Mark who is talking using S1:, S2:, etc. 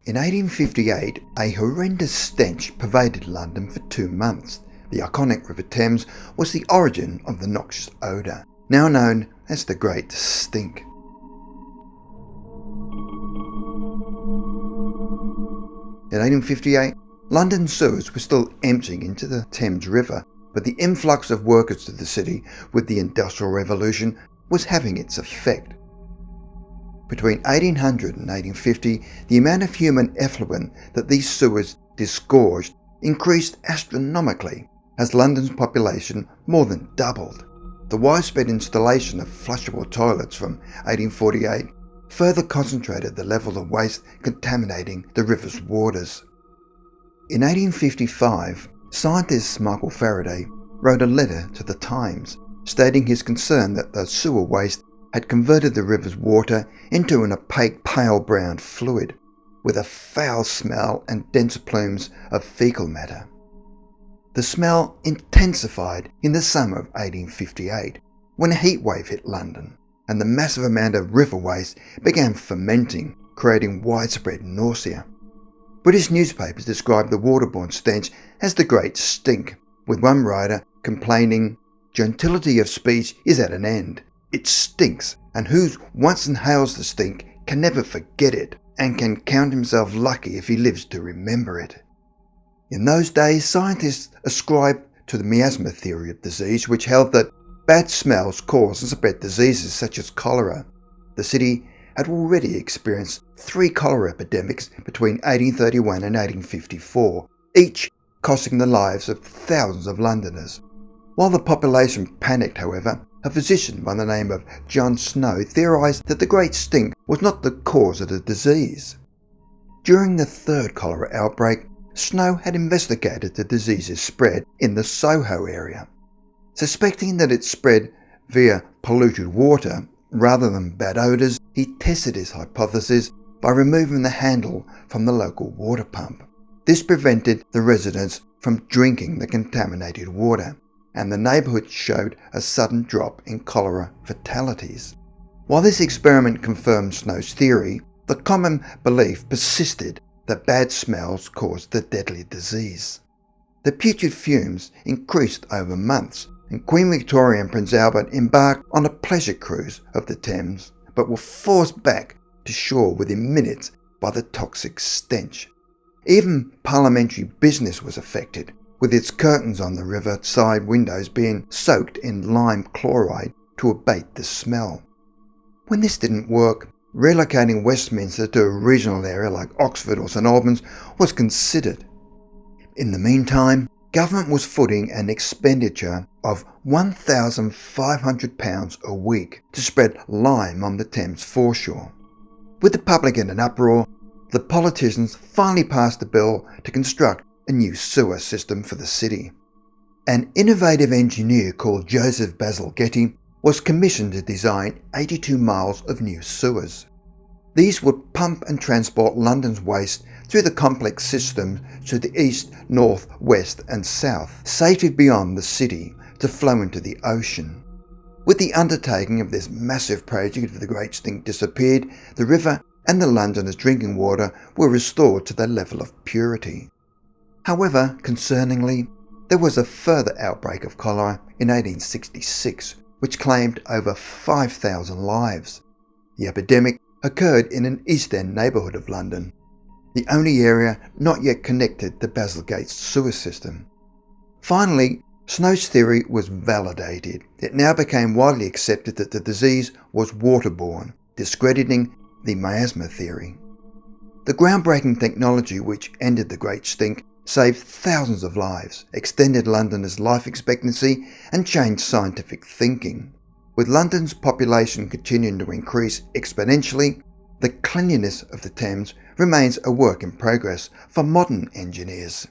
S1: In 1858, a horrendous stench pervaded London for 2 months. The iconic River Thames was the origin of the noxious odour, now known as the Great Stink. In 1858, London's sewers were still emptying into the Thames River, but the influx of workers to the city with the Industrial Revolution was having its effect. Between 1800 and 1850, the amount of human effluent that these sewers disgorged increased astronomically as London's population more than doubled. The widespread installation of flushable toilets from 1848 further concentrated the level of waste contaminating the river's waters. In 1855, scientist Michael Faraday wrote a letter to the Times stating his concern that the sewer waste had converted the river's water into an opaque pale brown fluid with a foul smell and dense plumes of fecal matter. The smell intensified in the summer of 1858 when a heat wave hit London and the massive amount of river waste began fermenting, creating widespread nausea. British newspapers described the waterborne stench as the Great Stink, with one writer complaining, "Gentility of speech is at an end. It stinks, and who once inhales the stink can never forget it, and can count himself lucky if he lives to remember it." In those days, scientists ascribed to the miasma theory of disease, which held that bad smells cause and spread diseases such as cholera. The city had already experienced 3 cholera epidemics between 1831 and 1854, each costing the lives of thousands of Londoners. While the population panicked, however, a physician by the name of John Snow theorised that the Great Stink was not the cause of the disease. During the 3rd cholera outbreak, Snow had investigated the disease's spread in the Soho area. Suspecting that it spread via polluted water rather than bad odours, he tested his hypothesis by removing the handle from the local water pump. This prevented the residents from drinking the contaminated water, and the neighbourhood showed a sudden drop in cholera fatalities. While this experiment confirmed Snow's theory, the common belief persisted that bad smells caused the deadly disease. The putrid fumes increased over months, and Queen Victoria and Prince Albert embarked on a pleasure cruise of the Thames, but were forced back to shore within minutes by the toxic stench. Even parliamentary business was affected, with its curtains on the river side windows being soaked in lime chloride to abate the smell. When this didn't work, relocating Westminster to a regional area like Oxford or St Albans was considered. In the meantime, government was footing an expenditure of £1,500 a week to spread lime on the Thames foreshore. With the public in an uproar, the politicians finally passed a bill to construct a new sewer system for the city. An innovative engineer called Joseph Basil Getty was commissioned to design 82 miles of new sewers. These would pump and transport London's waste through the complex system to the east, north, west and south, safely beyond the city to flow into the ocean. With the undertaking of this massive project, if the Great Stink disappeared, the river and the Londoners' drinking water were restored to their level of purity. However, concerningly, there was a further outbreak of cholera in 1866, which claimed over 5,000 lives. The epidemic occurred in an East End neighbourhood of London, the only area not yet connected to Basilgate's sewer system. Finally, Snow's theory was validated. It now became widely accepted that the disease was waterborne, discrediting the miasma theory. The groundbreaking technology which ended the Great Stink saved thousands of lives, extended Londoners' life expectancy and changed scientific thinking. With London's population continuing to increase exponentially, the cleanliness of the Thames remains a work in progress for modern engineers.